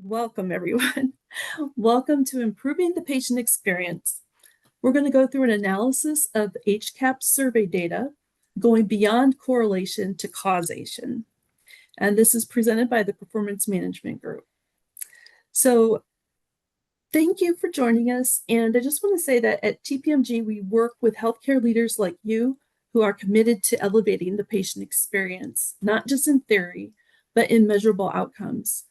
Welcome, everyone. Welcome to Improving the Patient Experience. We're going to go through an analysis of HCAHPS survey data, going beyond correlation to causation. And this is presented by the Performance Management Group. So thank you for joining us. And I just want to say that at TPMG, we work with healthcare leaders like you who are committed to elevating the patient experience, not just in theory, but in measurable outcomes.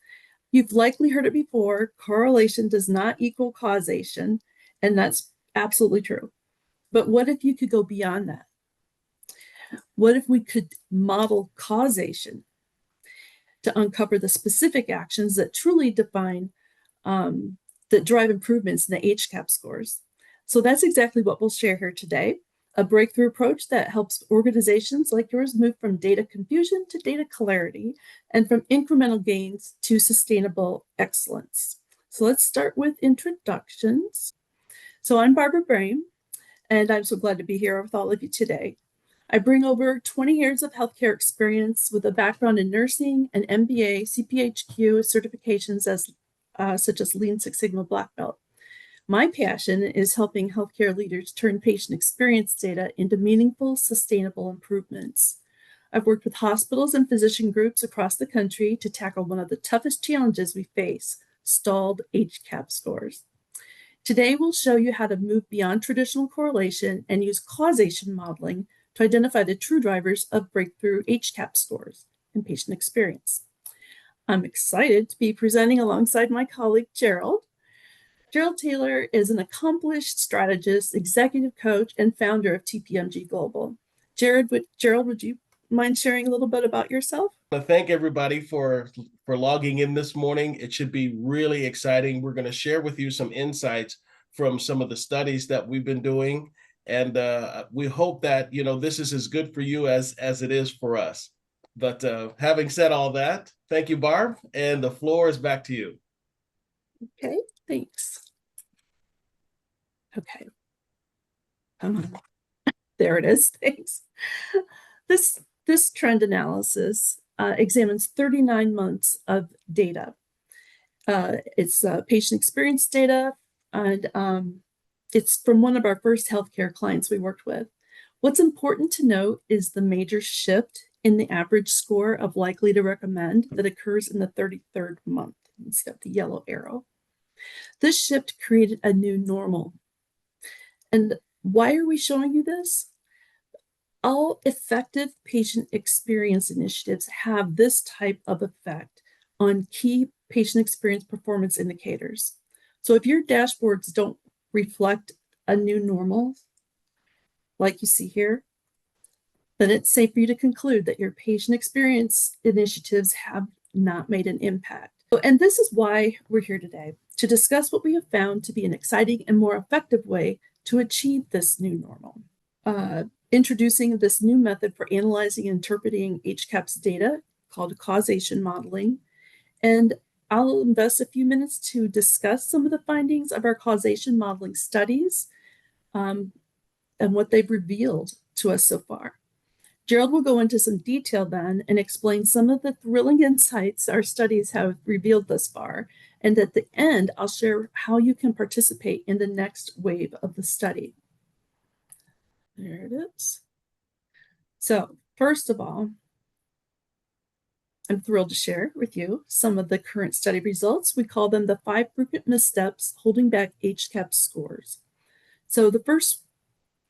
You've likely heard it before, correlation does not equal causation, and that's absolutely true. But what if you could go beyond that? What if we could model causation to uncover the specific actions that truly define, that drive improvements in the HCAHPS scores? So that's exactly what we'll share here today. A breakthrough approach that helps organizations like yours move from data confusion to data clarity and from incremental gains to sustainable excellence. So let's start with introductions. So I'm Barbara Brame, and I'm so glad to be here with all of you today. I bring over 20 years of healthcare experience with a background in nursing and MBA, CPHQ certifications such as Lean Six Sigma Black Belt. My passion is helping healthcare leaders turn patient experience data into meaningful, sustainable improvements. I've worked with hospitals and physician groups across the country to tackle one of the toughest challenges we face, stalled HCAHPS scores. Today, we'll show you how to move beyond traditional correlation and use causation modeling to identify the true drivers of breakthrough HCAHPS scores and patient experience. I'm excited to be presenting alongside my colleague, Gerald. Gerald Taylor is an accomplished strategist, executive coach, and founder of TPMG Global. Gerald, would you mind sharing a little bit about yourself? I want to thank everybody for logging in this morning. It should be really exciting. We're going to share with you some insights from some of the studies that we've been doing, and we hope that this is as good for you as it is for us. But having said all that, thank you, Barb, and the floor is back to you. Okay, thanks. Okay. Come on. There it is. Thanks. This trend analysis examines 39 months of data. It's patient experience data, and it's from one of our first healthcare clients we worked with. What's important to note is the major shift in the average score of likely to recommend that occurs in the 33rd month. You can see that the yellow arrow. This shift created a new normal. And why are we showing you this? All effective patient experience initiatives have this type of effect on key patient experience performance indicators. So if your dashboards don't reflect a new normal, like you see here, then it's safe for you to conclude that your patient experience initiatives have not made an impact. And this is why we're here today, to discuss what we have found to be an exciting and more effective way to achieve this new normal. Introducing this new method for analyzing and interpreting HCAHPS data called causation modeling. And I'll invest a few minutes to discuss some of the findings of our causation modeling studies and what they've revealed to us so far. Gerald will go into some detail then and explain some of the thrilling insights our studies have revealed thus far. And at the end, I'll share how you can participate in the next wave of the study. There it is. So first of all, I'm thrilled to share with you some of the current study results. We call them the 5 frequent missteps holding back HCAHPS scores. So the first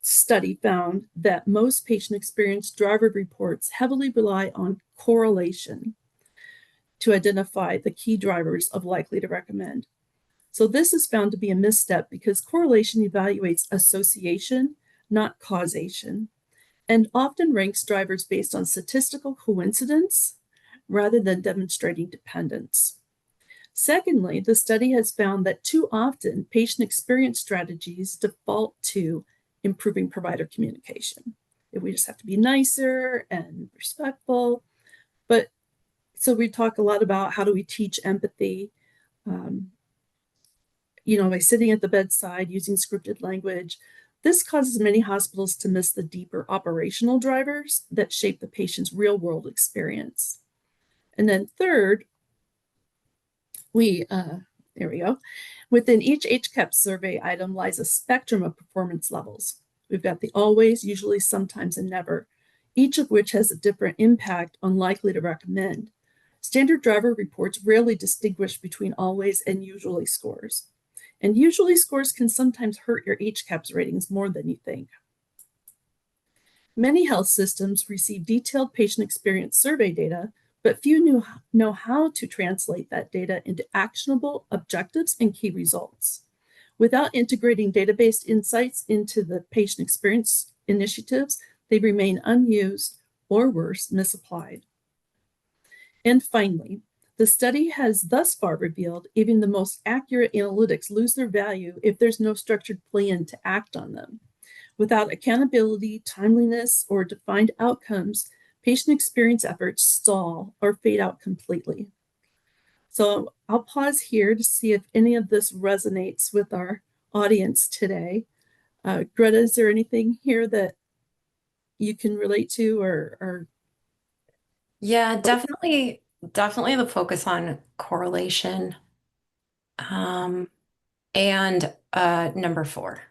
study found that most patient experience driver reports heavily rely on correlation to identify the key drivers of likely to recommend. So this is found to be a misstep because correlation evaluates association, not causation, and often ranks drivers based on statistical coincidence rather than demonstrating dependence. Secondly, the study has found that too often patient experience strategies default to improving provider communication. We just have to be nicer and respectful. But so we talk a lot about how do we teach empathy, by sitting at the bedside, using scripted language. This causes many hospitals to miss the deeper operational drivers that shape the patient's real-world experience. And then third, There we go. Within each HCAHPS survey item lies a spectrum of performance levels. We've got the always, usually, sometimes, and never, each of which has a different impact on likely to recommend. Standard driver reports rarely distinguish between always and usually scores. And usually scores can sometimes hurt your HCAHPS ratings more than you think. Many health systems receive detailed patient experience survey data, but few know how to translate that data into actionable objectives and key results. Without integrating database insights into the patient experience initiatives, they remain unused or worse, misapplied. And finally, the study has thus far revealed even the most accurate analytics lose their value if there's no structured plan to act on them. Without accountability, timeliness, or defined outcomes, patient experience efforts stall or fade out completely. So I'll pause here to see if any of this resonates with our audience today. Greta, is there anything here that you can relate to or Yeah, definitely the focus on correlation. Um, and number 4,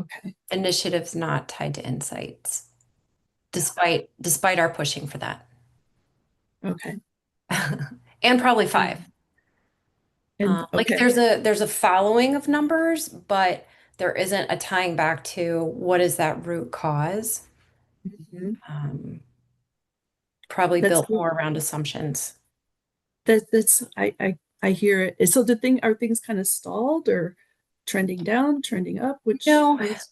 okay, initiatives not tied to insights, despite our pushing for that. okay. And probably 5. And Like okay. there's a following of numbers, but there isn't a tying back to what is that root cause. Mhm. Um, Probably That's built good. more around assumptions. That's I hear it. So are things kind of stalled or trending down, trending up? Which No, I was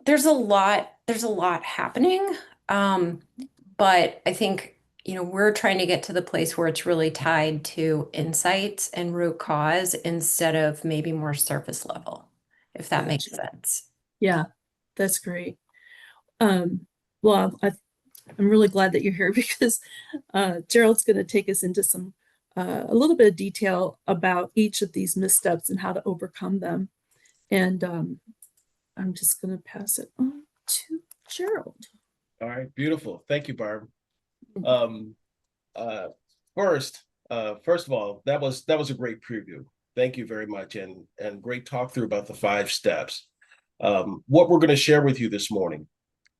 there's a lot happening. Um, but I think, we're trying to get to the place where it's really tied to insights and root cause instead of maybe more surface level, if that makes gotcha. sense. Yeah, that's great. Um, well, I'm really glad that you're here because Gerald's going to take us into a little bit of detail about each of these missteps and how to overcome them. And I'm just going to pass it on to Gerald. All right, beautiful. Thank you, Barb. Um, uh, first of all, that was a great preview. Thank you very much, and great talk through about the 5 steps. What we're going to share with you this morning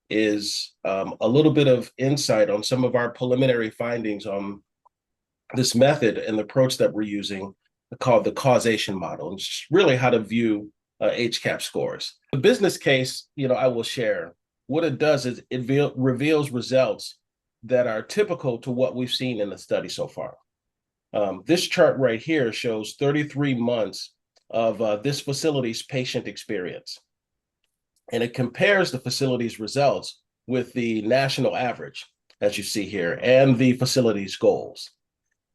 is a little bit of insight on some of our preliminary findings on this method and the approach that we're using called the causation model, and just really how to view HCAHPS scores. The business case, I will share. What it does is it reveals results that are typical to what we've seen in the study so far. This chart right here shows 33 months of this facility's patient experience, and it compares the facility's results with the national average, as you see here, and the facility's goals.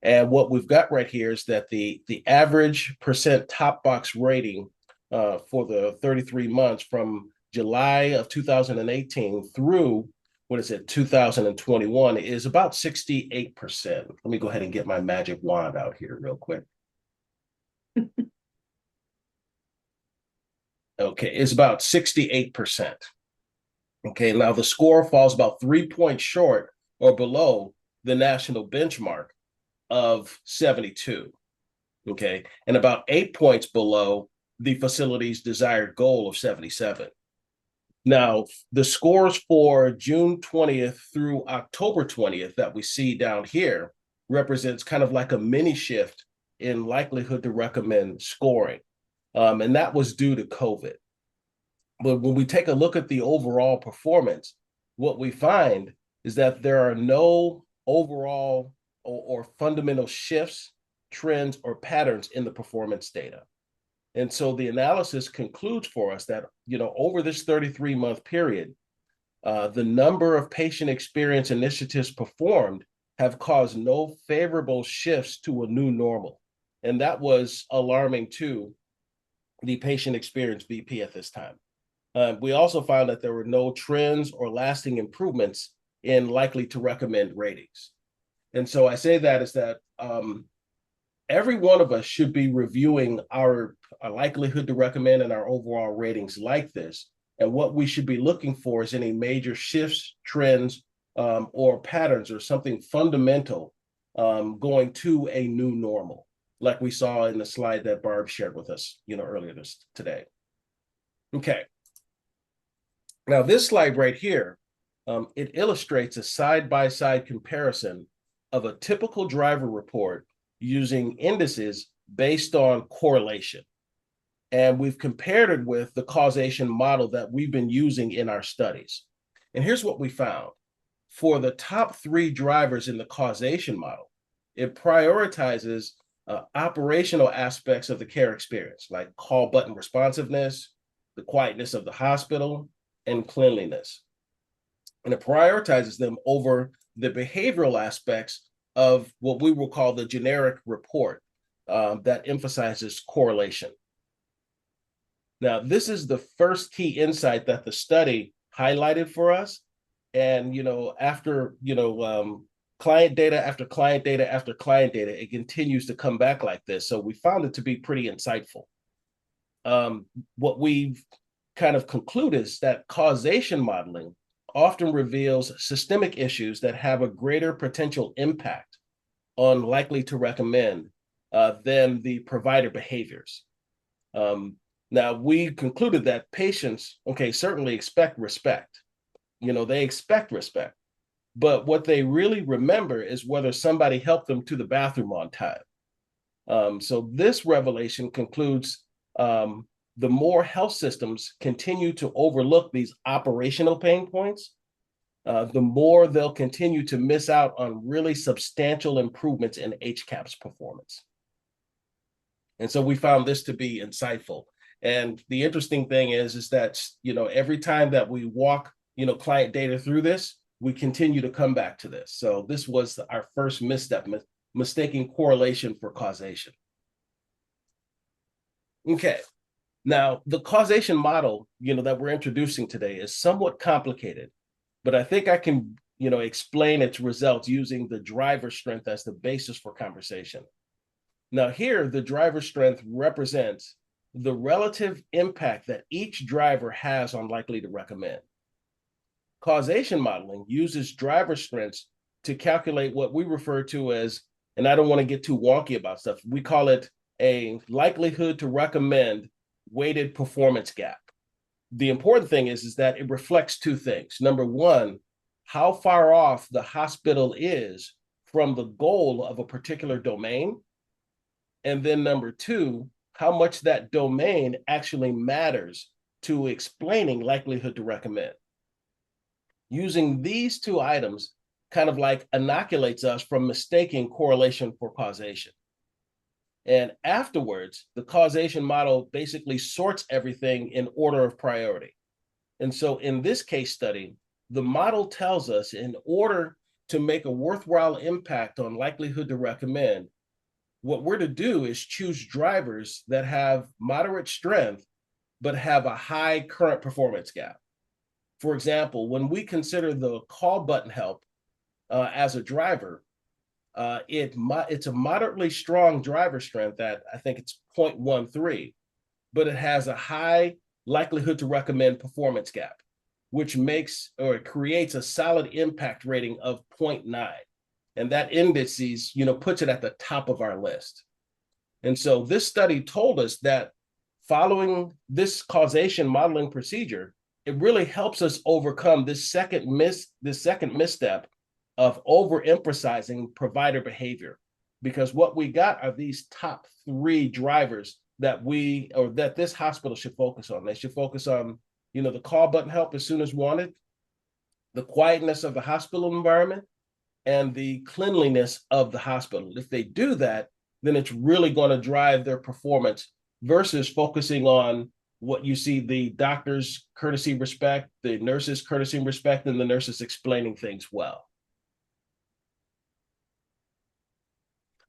And what we've got right here is that the average percent top box rating for the 33 months from July of 2018 through, 2021 is about 68%. Let me go ahead and get my magic wand out here real quick. Okay, it's about 68%. Okay, now the score falls about 3 points short or below the national benchmark of 72. Okay, and about 8 points below the facility's desired goal of 77. Now, the scores for June 20th through October 20th that we see down here represents kind of like a mini shift in likelihood to recommend scoring. And that was due to COVID. But when we take a look at the overall performance, what we find is that there are no overall or fundamental shifts, trends, or patterns in the performance data. And so the analysis concludes for us that, over this 33-month period, the number of patient experience initiatives performed have caused no favorable shifts to a new normal. And that was alarming to the patient experience VP at this time. We also found that there were no trends or lasting improvements in likely to recommend ratings. And so I say that is that every one of us should be reviewing our likelihood to recommend and our overall ratings like this. And what we should be looking for is any major shifts, trends, or patterns or something fundamental going to a new normal. like we saw in the slide that Barb shared with us, earlier today. Okay. Now this slide right here, it illustrates a side-by-side comparison of a typical driver report using indices based on correlation. And we've compared it with the causation model that we've been using in our studies. And here's what we found. For the top 3 drivers in the causation model, it prioritizes operational aspects of the care experience, like call button responsiveness, the quietness of the hospital, and cleanliness. And it prioritizes them over the behavioral aspects of what we will call the generic report that emphasizes correlation. Now, this is the first key insight that the study highlighted for us. And, after, client data after client data after client data, it continues to come back like this. So we found it to be pretty insightful. What we've kind of concluded is that causation modeling often reveals systemic issues that have a greater potential impact on likely to recommend than the provider behaviors. Now, we concluded that patients, certainly expect respect. They expect respect. But what they really remember is whether somebody helped them to the bathroom on time. So this revelation concludes the more health systems continue to overlook these operational pain points, the more they'll continue to miss out on really substantial improvements in HCAHPS performance. And so we found this to be insightful. And the interesting thing is that, every time that we walk, client data through this, we continue to come back to this. So this was our first misstep, mistaking correlation for causation. Okay. Now, the causation model, that we're introducing today is somewhat complicated, but I think I can, explain its results using the driver strength as the basis for conversation. Now here, the driver strength represents the relative impact that each driver has on likely to recommend. Causation modeling uses driver strengths to calculate what we refer to as, and I don't want to get too wonky about stuff, we call it a likelihood to recommend weighted performance gap. The important thing is that it reflects 2 things. Number one, how far off the hospital is from the goal of a particular domain. And then number 2, how much that domain actually matters to explaining likelihood to recommend. Using these 2 items kind of like inoculates us from mistaking correlation for causation. And afterwards, the causation model basically sorts everything in order of priority. And so in this case study, the model tells us in order to make a worthwhile impact on likelihood to recommend, what we're to do is choose drivers that have moderate strength, but have a high current performance gap. For example, when we consider the call button help as a driver, it's a moderately strong driver strength that I think it's 0.13, but it has a high likelihood to recommend performance gap, which makes or creates a solid impact rating of 0.9. And that indices, puts it at the top of our list. And so this study told us that following this causation modeling procedure, it really helps us overcome this second misstep of overemphasizing provider behavior, because what we got are these top 3 drivers that this hospital should focus on. They should focus on, the call button help as soon as wanted, the quietness of the hospital environment, and the cleanliness of the hospital. If they do that, then it's really going to drive their performance versus focusing on what you see the doctors courtesy respect, the nurses courtesy respect, and the nurses explaining things well.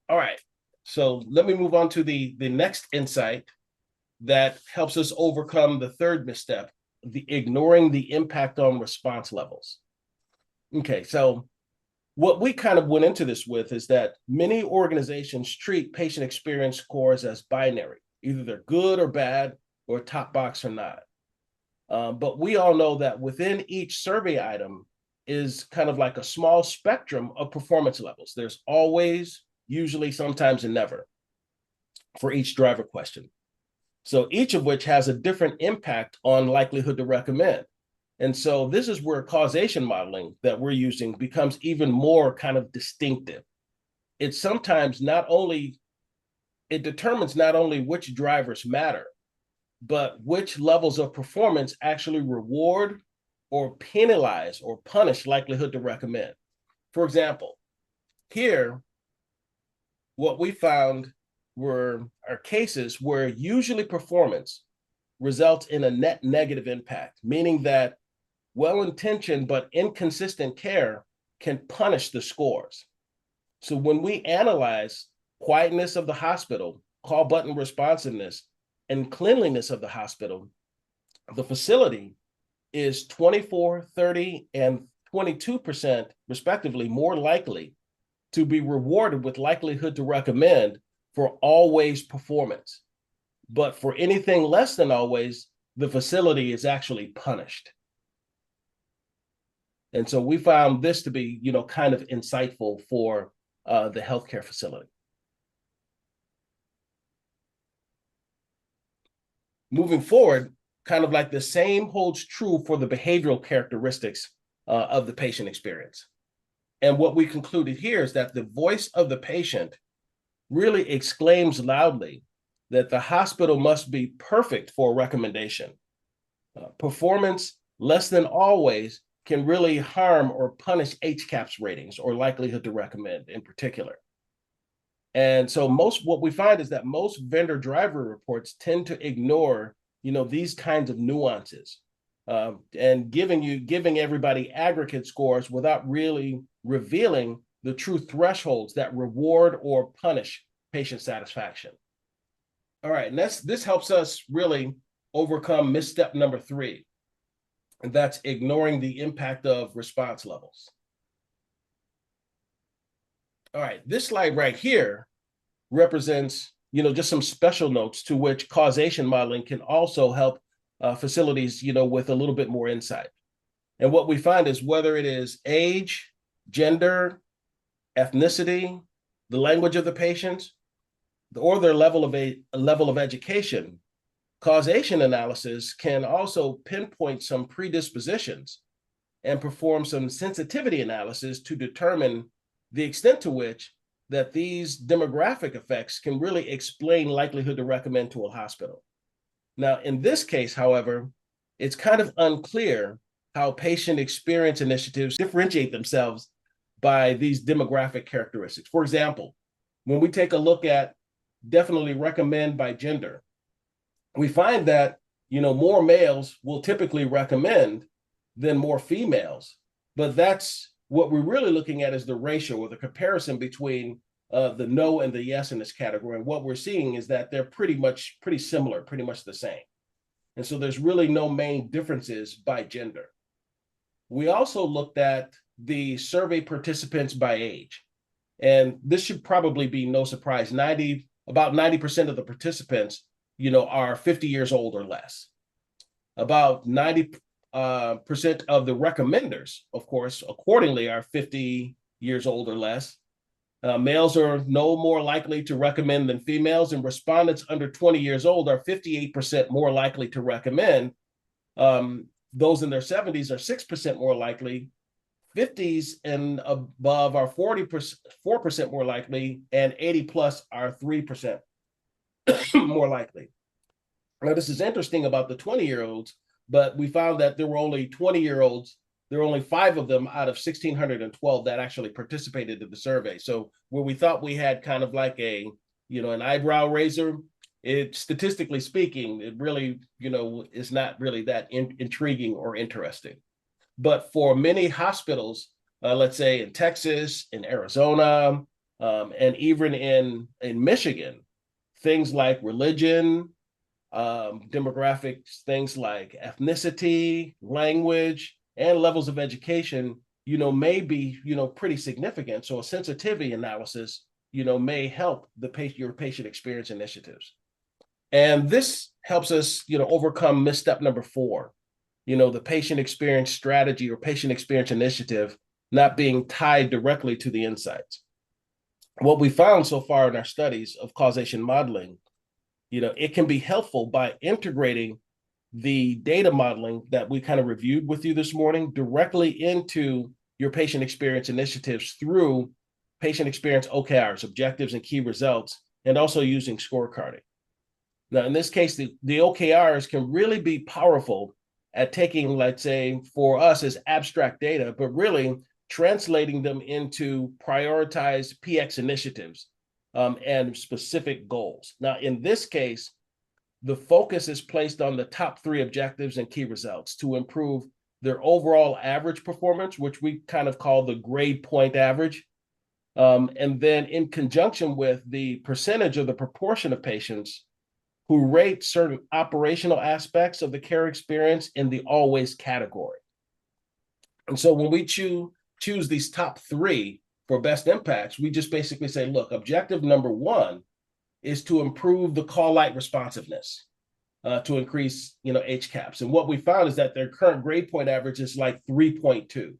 All right, so let me move on to the next insight that helps us overcome the 3rd misstep, the ignoring the impact on response levels. Okay, so what we kind of went into this with is that many organizations treat patient experience scores as binary. Either they're good or bad, or top box or not. But we all know that within each survey item is kind of like a small spectrum of performance levels. There's always, usually, sometimes, and never. for each driver question. So each of which has a different impact on likelihood to recommend. And so this is where causation modeling that we're using becomes even more kind of distinctive. It sometimes it determines not only which drivers matter, but which levels of performance actually reward or penalize or punish likelihood to recommend. For example, here, what we found are cases where usually performance results in a net negative impact, meaning that well-intentioned but inconsistent care can punish the scores. So when we analyze quietness of the hospital, call button responsiveness, and cleanliness of the hospital, the facility is 24, 30, and 22% respectively more likely to be rewarded with likelihood to recommend for always performance. But for anything less than always, the facility is actually punished. And so we found this to be, kind of insightful for the healthcare facility. Moving forward, kind of like the same holds true for the behavioral characteristics of the patient experience. And what we concluded here is that the voice of the patient really exclaims loudly that the hospital must be perfect for a recommendation. Performance less than always can really harm or punish HCAHPS ratings or likelihood to recommend in particular. And so what we find is that most vendor driver reports tend to ignore, these kinds of nuances and giving everybody aggregate scores without really revealing the true thresholds that reward or punish patient satisfaction. All right, and this helps us really overcome misstep number 3, and that's ignoring the impact of response levels. All right, this slide right here represents, just some special notes to which causation modeling can also help facilities, with a little bit more insight. And what we find is whether it is age, gender, ethnicity, the language of the patients, or their level of education, causation analysis can also pinpoint some predispositions and perform some sensitivity analysis to determine the extent to which that these demographic effects can really explain likelihood to recommend to a hospital. Now, in this case, however, it's kind of unclear how patient experience initiatives differentiate themselves by these demographic characteristics. For example, when we take a look at definitely recommend by gender, we find that, more males will typically recommend than more females, but that's what we're really looking at is the ratio or the comparison between the no and the yes in this category. And what we're seeing is that they're pretty similar, pretty much the same. And so there's really no main differences by gender. We also looked at the survey participants by age. And this should probably be no surprise. About 90% of the participants, are 50 years old or less. About 90% of the recommenders, of course, accordingly, are 50 years old or less. Males are no more likely to recommend than females, and respondents under 20 years old are 58% more likely to recommend. Those in their 70s are 6% more likely. 50s and above are 4% more likely, and 80 plus are 3% more likely. Now, this is interesting about the 20-year-olds, but we found that there were only 20-year-olds. There were only 5 of them out of 1,612 that actually participated in the survey. So where we thought we had kind of like an eyebrow raiser, statistically speaking, it really, is not really that intriguing or interesting. But for many hospitals, let's say in Texas, in Arizona, and even in Michigan, things like religion, demographics, things like ethnicity, language, and levels of education, may be, pretty significant. So a sensitivity analysis, may help your patient experience initiatives. And this helps us, overcome misstep number 4, the patient experience strategy or patient experience initiative not being tied directly to the insights. What we found so far in our studies of causation modeling it can be helpful by integrating the data modeling that we kind of reviewed with you this morning directly into your patient experience initiatives through patient experience OKRs, objectives and key results, and also using scorecarding. Now, in this case, the OKRs can really be powerful at taking, let's say, for us as abstract data, but really translating them into prioritized PX initiatives and specific goals. Now, in this case, the focus is placed on the top 3 objectives and key results to improve their overall average performance, which we kind of call the grade point average. And then in conjunction with the percentage of the proportion of patients who rate certain operational aspects of the care experience in the always category. And so when we choose these top 3 for best impacts, we just basically say, look, objective number 1 is to improve the call light responsiveness to increase, HCAHPS. And what we found is that their current grade point average is like 3.2.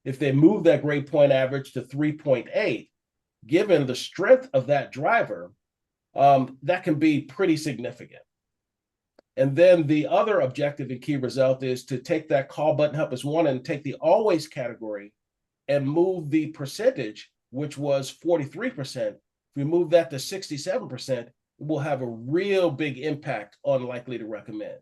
If they move that grade point average to 3.8, given the strength of that driver, that can be pretty significant. And then the other objective and key result is to take that call button help as 1 and take the always category and move the percentage, which was 43%. If we move that to 67%, it will have a real big impact on likely to recommend.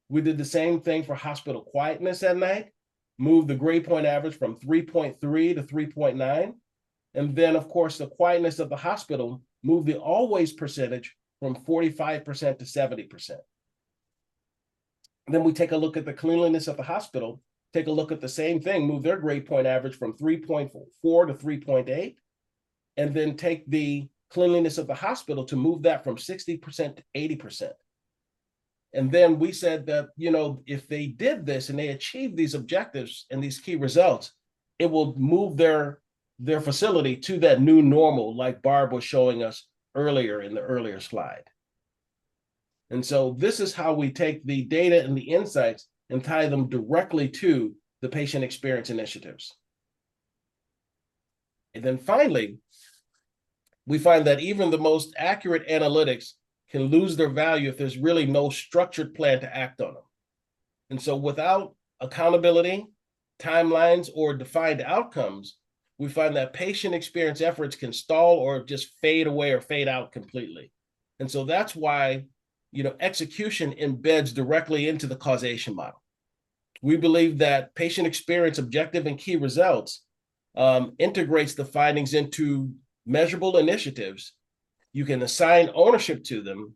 We did the same thing for hospital quietness at night, move the grade point average from 3.3 to 3.9. And then, of course, the quietness of the hospital, move the always percentage from 45% to 70%. Then we take a look at the cleanliness of the hospital, take a look at the same thing, move their grade point average from 3.4 to 3.8, and then take the cleanliness of the hospital to move that from 60% to 80%. And then we said that, if they did this and they achieved these objectives and these key results, it will move their facility to that new normal, like Barb was showing us earlier in the earlier slide. And so this is how we take the data and the insights and tie them directly to the patient experience initiatives. And then finally, we find that even the most accurate analytics can lose their value if there's really no structured plan to act on them. And so without accountability, timelines, or defined outcomes, we find that patient experience efforts can stall or just fade away or fade out completely. And so that's why, execution embeds directly into the causation model. We believe that patient experience objective and key results integrates the findings into measurable initiatives. You can assign ownership to them,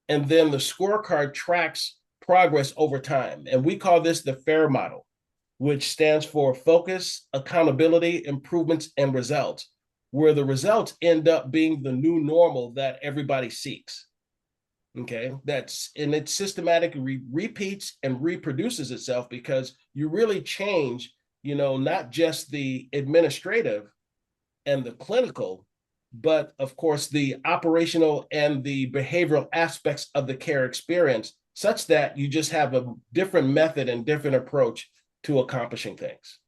and then the scorecard tracks progress over time. And we call this the FAIR model, which stands for focus, accountability, improvements, and results, where the results end up being the new normal that everybody seeks. Okay, and it systematically repeats and reproduces itself because you really change, not just the administrative and the clinical, but of course the operational and the behavioral aspects of the care experience, such that you just have a different method and different approach to accomplishing things.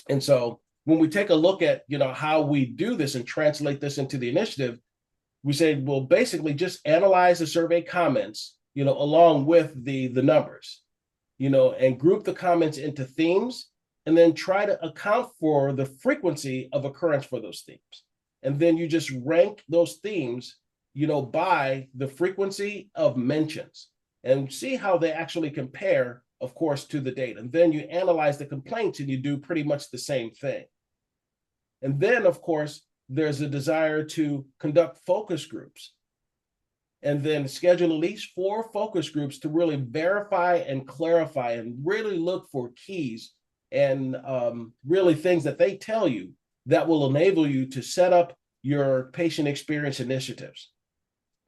And so when we take a look at, how we do this and translate this into the initiative, we say, well, basically just analyze the survey comments, along with the numbers, and group the comments into themes, and then try to account for the frequency of occurrence for those themes. And then you just rank those themes, by the frequency of mentions and see how they actually compare, of course, to the data. And then you analyze the complaints and you do pretty much the same thing. And then, of course, there's a desire to conduct focus groups and then schedule at least 4 focus groups to really verify and clarify and really look for keys and really things that they tell you that will enable you to set up your patient experience initiatives.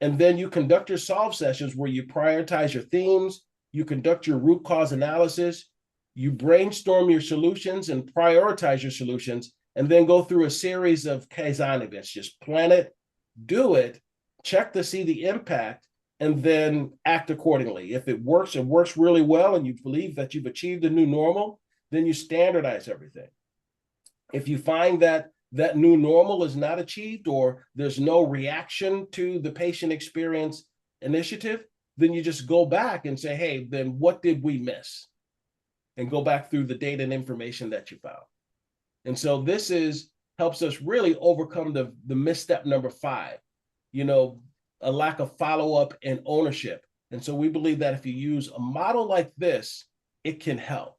And then you conduct your solve sessions where you prioritize your themes, you conduct your root cause analysis, you brainstorm your solutions and prioritize your solutions, and then go through a series of Kaizen events. Just plan it, do it, check to see the impact, and then act accordingly. If it works really well, and you believe that you've achieved a new normal, then you standardize everything. If you find that that new normal is not achieved or there's no reaction to the patient experience initiative, then you just go back and say, hey, then what did we miss? And go back through the data and information that you found. And so this helps us really overcome the misstep number 5, a lack of follow-up and ownership. And so we believe that if you use a model like this, it can help.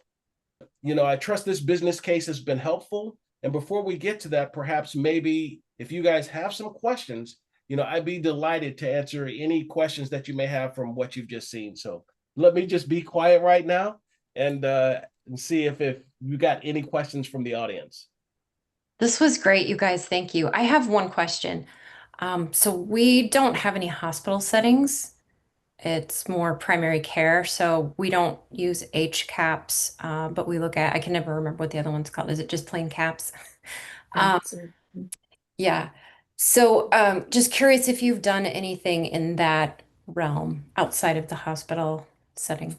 I trust this business case has been helpful. And before we get to that, perhaps maybe if you guys have some questions, I'd be delighted to answer any questions that you may have from what you've just seen. So let me just be quiet right now and see if you got any questions from the audience. This was great, you guys. Thank you. I have one question. So we don't have any hospital settings. It's more primary care. So we don't use HCAHPS, but we look at, I can never remember what the other one's called. Is it just plain CAHPS? Yeah. So just curious if you've done anything in that realm outside of the hospital setting.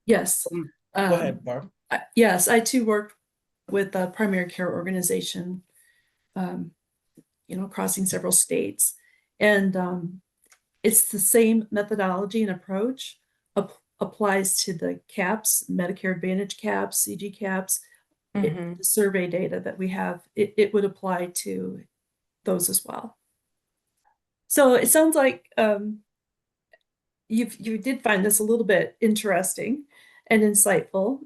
Yes. Go ahead, Barb. Yes, I too worked with a primary care organization, crossing several states. And it's the same methodology and approach applies to the CAHPS, Medicare Advantage CAHPS, CG CAHPS, the survey data that we have, it would apply to those as well. So it sounds like you did find this a little bit interesting and insightful.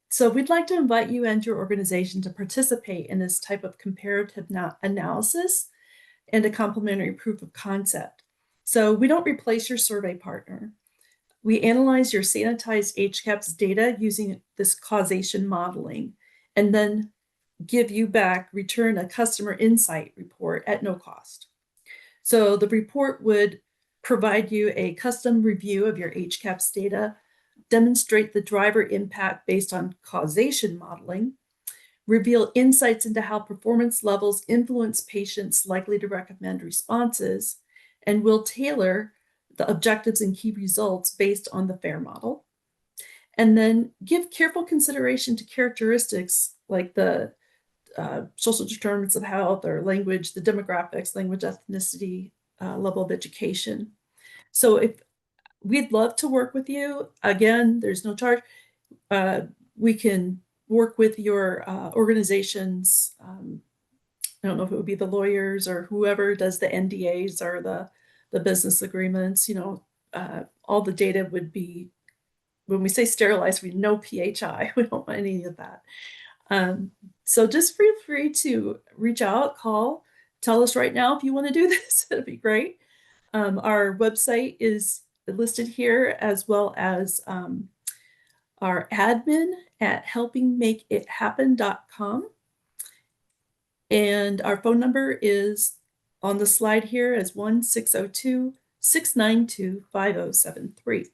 So we'd like to invite you and your organization to participate in this type of comparative analysis and a complementary proof of concept. So we don't replace your survey partner. We analyze your sanitized HCAHPS data using this causation modeling, and then return a customer insight report at no cost. So the report would provide you a custom review of your HCAHPS data, demonstrate the driver impact based on causation modeling, reveal insights into how performance levels influence patients likely to recommend responses, and will tailor the objectives and key results based on the FAIR model. And then give careful consideration to characteristics like the social determinants of health or language, the demographics, language, ethnicity, level of education. So if we'd love to work with you, again, there's no charge. We can work with your organizations. I don't know if it would be the lawyers or whoever does the NDAs or the business agreements. All the data would be, when we say sterilized, we know PHI. We don't want any of that. So just feel free to reach out, call, tell us right now if you want to do this. It'd be great. Our website is listed here, as well as our admin at helpingmakeithappen.com. And our phone number is on the slide here as 1-602-692-5073.